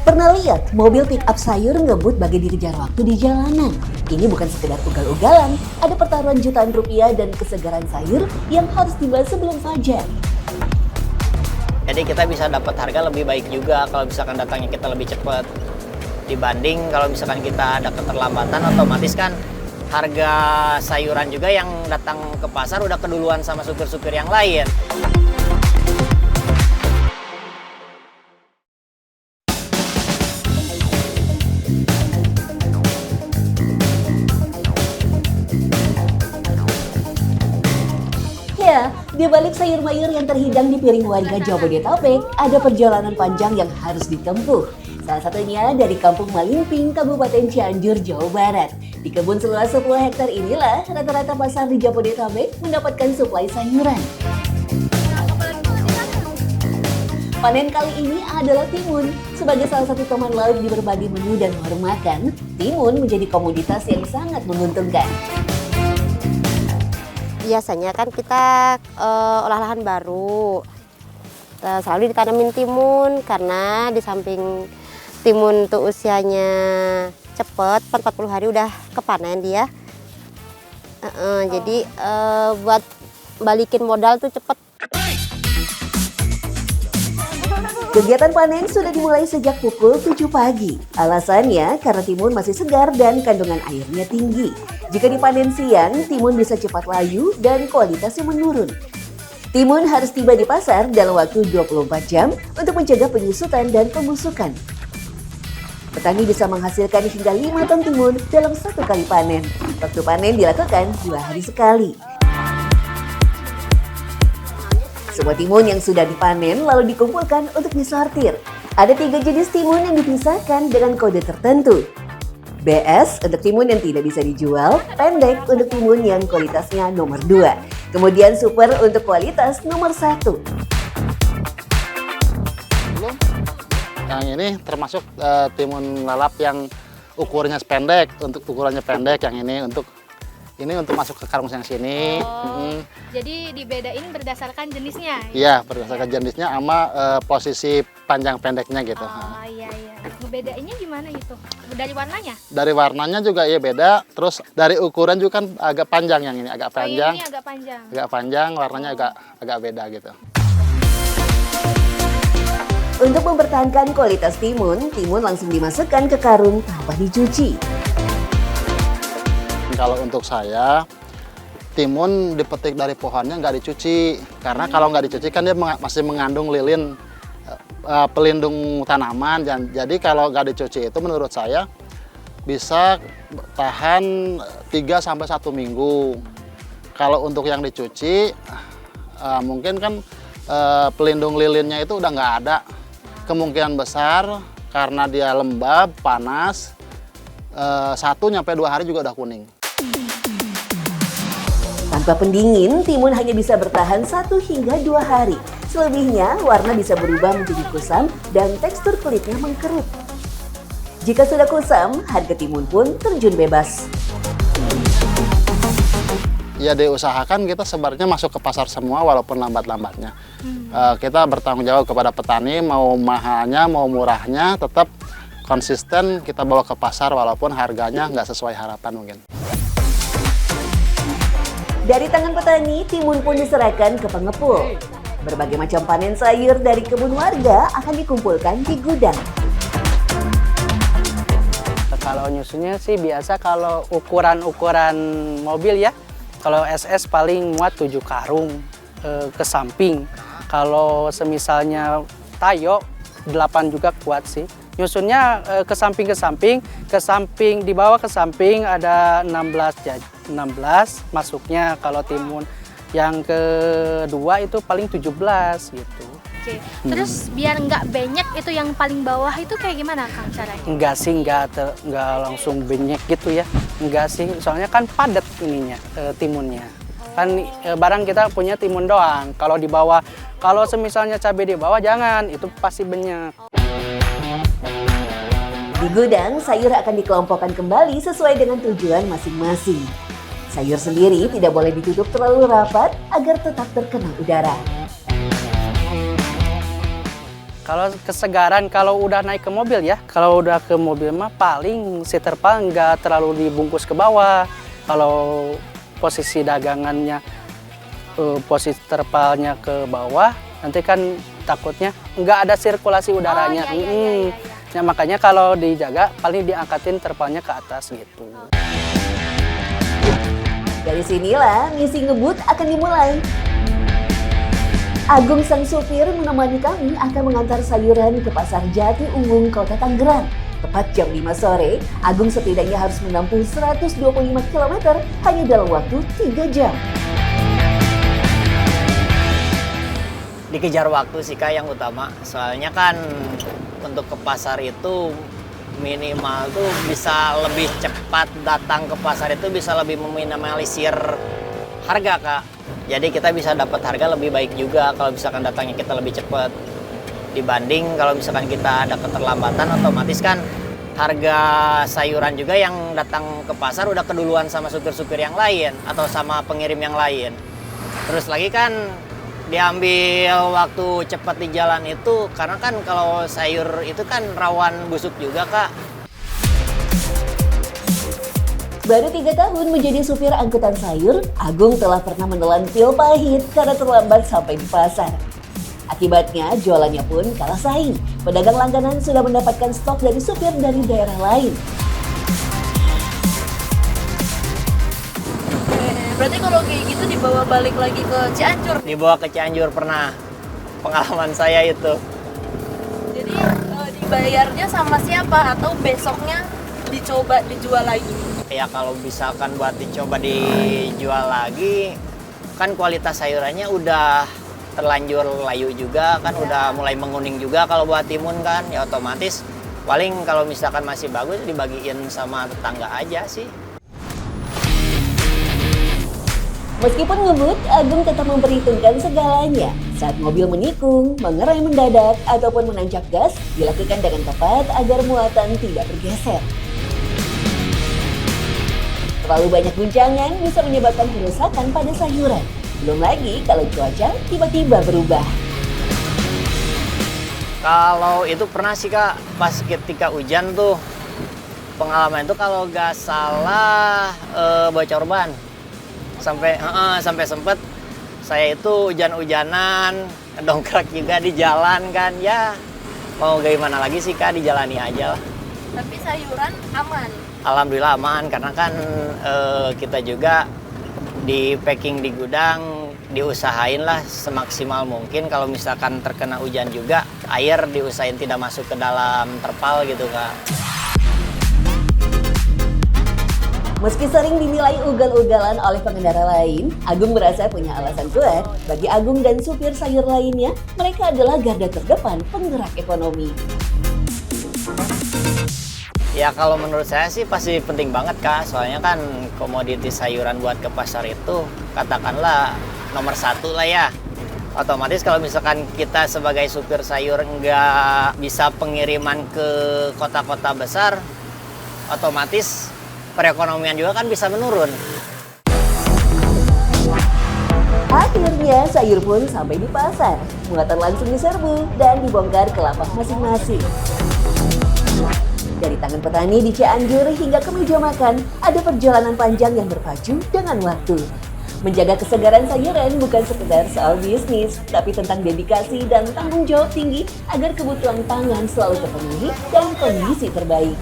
Pernah lihat mobil pick up sayur ngebut bagi dikejar waktu di jalanan? Ini bukan sekedar ugal-ugalan, ada pertaruhan jutaan rupiah dan kesegaran sayur yang harus tiba sebelum fajar. Jadi kita bisa dapat harga lebih baik juga kalau misalkan datangnya kita lebih cepat. Dibanding kalau misalkan kita ada keterlambatan, otomatis kan harga sayuran juga yang datang ke pasar udah keduluan sama supir-supir yang lain. Ya, di balik sayur mayur yang terhidang di piring warga Jabodetabek, ada perjalanan panjang yang harus ditempuh. Salah satunya dari Kampung Malimping, Kabupaten Cianjur, Jawa Barat. Di kebun seluas 10 hektar inilah rata-rata pasar di Jabodetabek mendapatkan suplai sayuran. Panen kali ini adalah timun. Sebagai salah satu teman lauk di berbagai menu dan warung makan, timun menjadi komoditas yang sangat menguntungkan. Biasanya kan kita olah lahan baru, selalu ditanamin timun karena di samping timun tuh usianya cepet, 40 hari udah kepanen dia. Jadi buat balikin modal tuh cepet. Kegiatan panen sudah dimulai sejak pukul 7 pagi. Alasannya karena timun masih segar dan kandungan airnya tinggi. Jika dipanen siang, timun bisa cepat layu dan kualitasnya menurun. Timun harus tiba di pasar dalam waktu 24 jam untuk mencegah penyusutan dan pembusukan. Petani bisa menghasilkan hingga 5 ton timun dalam satu kali panen. Waktu panen dilakukan 2 hari sekali. Semua timun yang sudah dipanen lalu dikumpulkan untuk disortir. Ada 3 jenis timun yang dipisahkan dengan kode tertentu. BS untuk timun yang tidak bisa dijual, pendek untuk timun yang kualitasnya nomor 2. Kemudian super untuk kualitas nomor 1. Yang ini termasuk timun lalap yang ukurannya pendek, untuk ukurannya pendek. Yang ini untuk masuk ke karung yang sini. Jadi dibedain berdasarkan jenisnya? Iya, berdasarkan jenisnya sama posisi panjang pendeknya gitu. Oh iya. Ngebedainnya gimana itu? Dari warnanya? Dari warnanya juga iya beda, terus dari ukuran juga kan agak panjang yang ini, agak panjang. Ini agak panjang. Agak panjang, warnanya agak beda gitu. Untuk mempertahankan kualitas timun langsung dimasukkan ke karung tanpa dicuci. Kalau untuk saya, timun dipetik dari pohonnya nggak dicuci. Karena kalau nggak dicuci kan dia masih mengandung lilin pelindung tanaman. Jadi kalau nggak dicuci itu menurut saya bisa tahan 3-1 minggu. Kalau untuk yang dicuci, mungkin kan pelindung lilinnya itu udah nggak ada. Kemungkinan besar karena dia lembab, panas, 1-2 hari juga udah kuning. Tanpa pendingin, timun hanya bisa bertahan 1 hingga 2 hari. Selebihnya, warna bisa berubah menjadi kusam dan tekstur kulitnya mengkerut. Jika sudah kusam, harga timun pun terjun bebas. Ya diusahakan kita sebenarnya masuk ke pasar semua walaupun lambat-lambatnya. Kita bertanggung jawab kepada petani, mau mahalnya, mau murahnya, tetap konsisten kita bawa ke pasar walaupun harganya nggak sesuai harapan mungkin. Dari tangan petani, timun pun diserahkan ke pengepul. Berbagai macam panen sayur dari kebun warga akan dikumpulkan di gudang. Kalau nyusunnya sih biasa kalau ukuran mobil ya. Kalau SS paling muat 7 karung ke samping. Kalau semisalnya Tayo 8 juga kuat sih. Nyusunnya ke samping dibawa ke samping ada 16 masuknya. Kalau timun yang kedua itu paling 17 gitu. Oke. Terus biar nggak benyek itu yang paling bawah itu kayak gimana Kang caranya? Enggak sih, enggak langsung benyek gitu ya. Enggak sih, soalnya kan padat ininya timunnya. Kan barang kita punya timun doang. Kalau di bawah, kalau semisalnya cabai di bawah jangan, itu pasti benyek. Di gudang, sayur akan dikelompokkan kembali sesuai dengan tujuan masing-masing. Sayur sendiri tidak boleh ditutup terlalu rapat agar tetap terkena udara. Kalau kesegaran, kalau udah naik ke mobil ya, kalau udah ke mobil mah paling si terpal nggak terlalu dibungkus ke bawah. Kalau posisi dagangannya, posisi terpalnya ke bawah, nanti kan takutnya nggak ada sirkulasi udaranya. Ya, makanya kalau dijaga paling diangkatin terpalnya ke atas gitu. Dari sinilah misi ngebut akan dimulai. Agung sang supir menemani kami akan mengantar sayuran ke Pasar Jati Ungung, Kota Tangerang. Tepat jam 5 sore, Agung setidaknya harus menempuh 125 km hanya dalam waktu 3 jam. Dikejar waktu sih Kak yang utama. Soalnya kan untuk ke pasar itu minimal tuh bisa lebih cepat datang ke pasar, itu bisa lebih meminimalisir harga Kak. Jadi kita bisa dapat harga lebih baik juga kalau misalkan datangnya kita lebih cepat. Dibanding kalau misalkan kita ada keterlambatan, otomatis kan harga sayuran juga yang datang ke pasar udah keduluan sama supir-supir yang lain atau sama pengirim yang lain. Terus lagi kan diambil waktu cepat di jalan itu, karena kan kalau sayur itu kan rawan busuk juga Kak. Baru 3 tahun menjadi supir angkutan sayur, Agung telah pernah menelan pil pahit karena terlambat sampai di pasar. Akibatnya jualannya pun kalah saing. Pedagang langganan sudah mendapatkan stok dari supir dari daerah lain. Berarti kalau kayak gitu dibawa balik lagi ke Cianjur. Dibawa ke Cianjur pernah, pengalaman saya itu. Jadi dibayarnya sama siapa atau besoknya dicoba dijual lagi? Ya kalau misalkan buat dicoba dijual lagi, kan kualitas sayurannya udah terlanjur layu juga, kan udah mulai menguning juga kalau buat timun kan, ya otomatis paling kalau misalkan masih bagus dibagiin sama tetangga aja sih. Meskipun ngebut, Agung tetap memperhitungkan segalanya. Saat mobil menikung, mengerai mendadak, ataupun menancap gas, dilakukan dengan tepat agar muatan tidak bergeser. Terlalu banyak guncangan bisa menyebabkan kerusakan pada sayuran. Belum lagi kalau cuaca tiba-tiba berubah. Kalau itu pernah sih Kak, pas ketika hujan tuh, pengalaman itu kalau nggak salah bocor ban. Sampai sempet saya itu hujan-hujanan, dongkrak juga di jalan kan, ya mau gimana lagi sih Kak, dijalani aja lah. Tapi sayuran aman. Alhamdulillah aman, karena kan kita juga di packing di gudang, diusahain lah semaksimal mungkin kalau misalkan terkena hujan juga, air diusahain tidak masuk ke dalam terpal gitu Kak. Meski sering dinilai ugal-ugalan oleh pengendara lain, Agung merasa punya alasan kuat. Bagi Agung dan supir sayur lainnya, mereka adalah garda terdepan penggerak ekonomi. Ya kalau menurut saya sih pasti penting banget Kak, soalnya kan komoditi sayuran buat ke pasar itu katakanlah nomor 1 lah ya. Otomatis kalau misalkan kita sebagai supir sayur nggak bisa pengiriman ke kota-kota besar, otomatis perekonomian juga kan bisa menurun. Akhirnya sayur pun sampai di pasar. Muatan langsung diserbu dan dibongkar ke lapak masing-masing. Dari tangan petani di Cianjur hingga ke meja makan, ada perjalanan panjang yang berpacu dengan waktu. Menjaga kesegaran sayuran bukan sekedar soal bisnis, tapi tentang dedikasi dan tanggung jawab tinggi agar kebutuhan pangan selalu terpenuhi dalam kondisi terbaik.